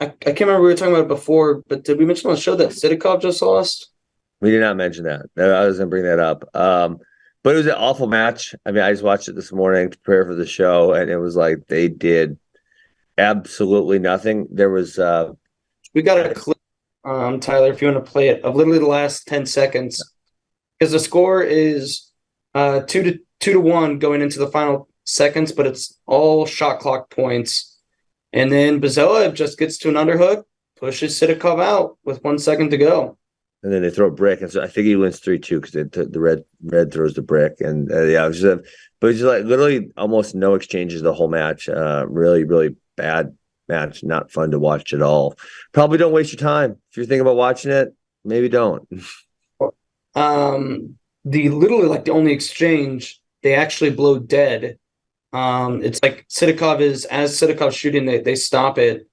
I can't remember we were talking about it before, but did we mention on the show that Sidakov just lost? We did not mention that. I was going to bring that up. But it was an awful match. I mean, I just watched it this morning to prepare for the show, and it was like they did absolutely nothing. There was We got a clip, Tyler, if you want to play it, of literally the last 10 seconds. Because the score is 2-1 going into the final seconds, but it's all shot clock points. And then Bazoev just gets to an underhook, pushes Sidakov out with 1 second to go. and then they throw a brick, and so I think he wins 3-2 because the red throws the brick, and yeah, it was just, but it's just like literally almost no exchanges the whole match. Really, really bad match, not fun to watch at all. Probably don't waste your time if you're thinking about watching it. Maybe don't. The literally like the only exchange they actually blow dead. It's like Sidakov's shooting, they stop it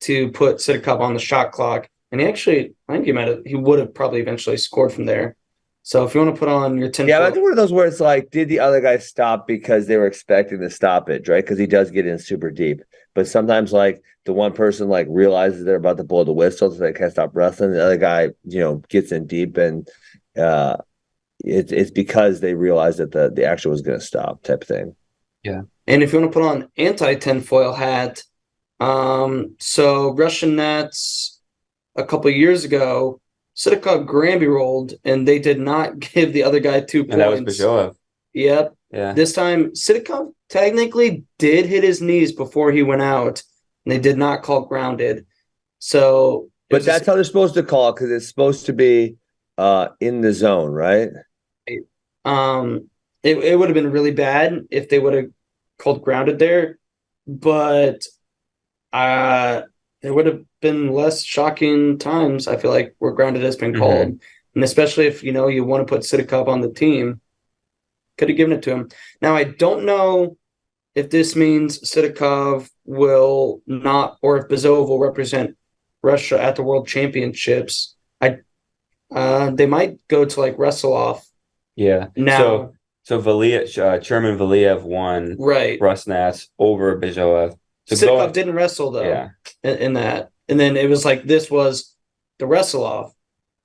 to put Sidakov on the shot clock. And he actually, I think he would have probably eventually scored from there. So if you want to put on your 10, Yeah, I think one of those where it's like, did the other guy stop because they were expecting the stoppage, right? Because he does get in super deep. But sometimes, like, the one person like realizes they're about to blow the whistle, so they can't stop wrestling. The other guy, gets in deep, and it's because they realized that the action was going to stop, type of thing. Yeah. And if you want to put on anti-tinfoil hat, so Russian Nats a couple of years ago, Sidakov Granby rolled, and they did not give the other guy 2 points. And that was Bajoev. Yep. Yeah. This time, Sidakov technically did hit his knees before he went out, and they did not call grounded. So, but that's how they're supposed to call it, because it's supposed to be in the zone, right? It would have been really bad if they would have called grounded there, but there would have been less shocking times, I feel like, where grounded has been called. Mm-hmm. And especially if, you want to put Sidakov on the team, could have given it to him. Now, I don't know if this means Sidakov will not, or if Bazoev will represent Russia at the World Championships. They might go to, like, wrestle off. Yeah. Now, so Valiev, Chairman Valiev won Russ Nats over Bajoev. So Sidakov didn't wrestle, though, in that. And then it was like this was the wrestle-off.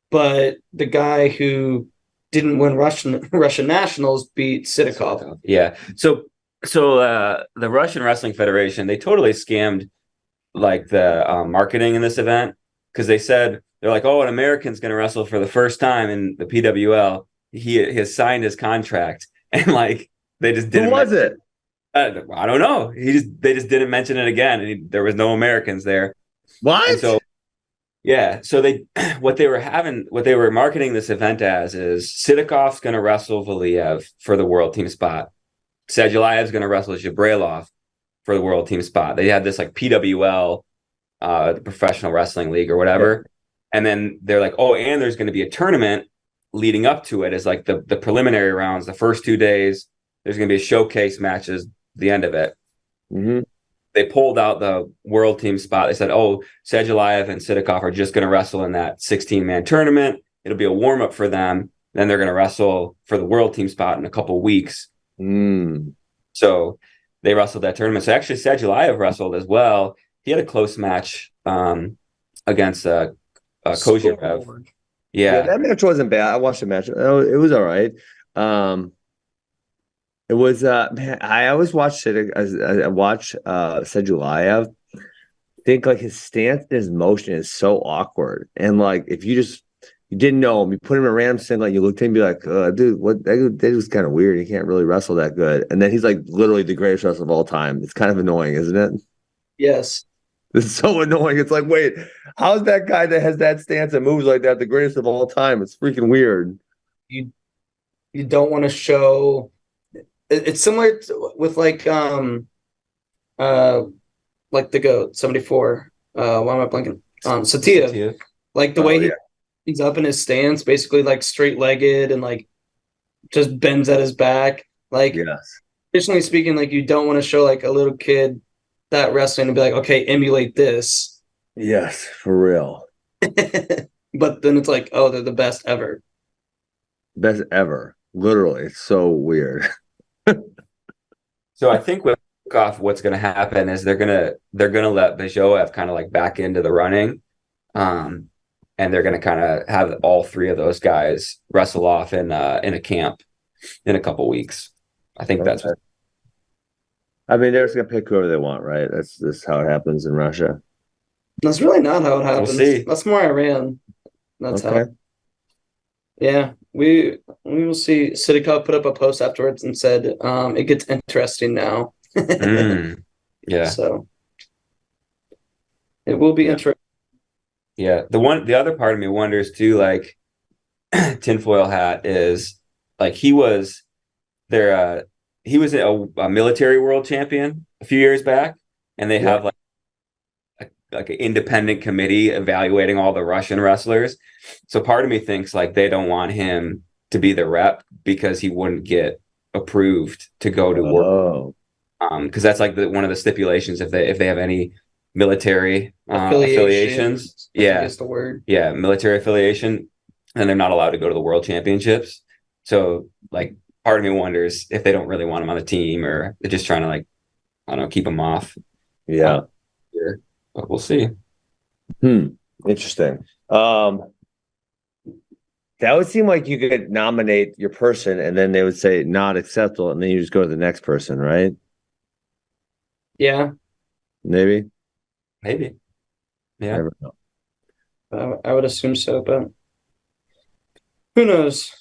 But the guy who didn't win Russian Nationals beat Sidakov. Yeah. So the Russian Wrestling Federation, they totally scammed, like, the marketing in this event, because they're like, oh, an American's going to wrestle for the first time in the PWL. He has signed his contract. And, like, they just didn't. Who was it? I don't know. They just didn't mention it again, and there was no Americans there. What? And so, yeah. So what they were marketing this event as is Sidakov's going to wrestle Valiev for the world team spot. Sadulayev's going to wrestle Zhibrailov for the world team spot. They had this like PWL, the Professional Wrestling League or whatever, and then they're like, oh, and there's going to be a tournament leading up to it as like the preliminary rounds, the first 2 days. There's going to be a showcase matches. The end of it. Mm-hmm. They pulled out the world team spot. They said, oh, Sadulayev and Sidakov are just going to wrestle in that 16-man tournament. It'll be a warm-up for them. Then they're going to wrestle for the world team spot in a couple weeks. So they wrestled that tournament. So actually Sadulayev wrestled as well. He had a close match against Kozhirev. Yeah, that match wasn't bad. I watched the match. It was all right. It was man, I always watch Sedulayev. I think like his stance and his motion is so awkward. And like if you didn't know him, you put him in a random singlet, you looked at him and be like, dude, what that was kind of weird. He can't really wrestle that good. And then he's like literally the greatest wrestler of all time. It's kind of annoying, isn't it? Yes. It's so annoying. It's like, wait, how's that guy that has that stance and moves like that the greatest of all time? It's freaking weird. You don't want to show. It's similar with like the GOAT 74. Why am I blanking? Satiev. Like the way he's up in his stance, basically like straight legged and like just bends at his back. Like, traditionally speaking, like you don't want to show like a little kid that wrestling and be like, okay, emulate this. Yes, for real. But then it's like, oh, they're the best ever. Best ever. Literally. It's so weird. So I think with off, what's going to happen is they're gonna let Bishoev kind of like back into the running, and they're going to kind of have all three of those guys wrestle off in a camp in a couple weeks. I think that's. Okay. I mean, they're just gonna pick whoever they want, right? That's how it happens in Russia. That's really not how it happens. see. That's more Iran. That's Okay. how. Yeah, we will see. Sidakov put up a post afterwards and said, "It gets interesting now." Yeah. So it will be Yeah. interesting. Yeah. The other part of me wonders too, like tinfoil hat is like he was there. He was a military world champion a few years back, and they have like an independent committee evaluating all the Russian wrestlers. So part of me thinks like they don't want him to be the rep because he wouldn't get approved to go to work. Because that's like one of the stipulations if they have any military affiliations. I think is the word. Yeah, military affiliation, and they're not allowed to go to the world championships. So like part of me wonders if they don't really want him on the team or they're just trying to like, I don't know, keep him off. Yeah. Here. But we'll see. Interesting. That would seem like you could nominate your person and then they would say not acceptable, and then you just go to the next person, right? Yeah, Maybe. Maybe. Yeah. Never know. I would assume so, but who knows?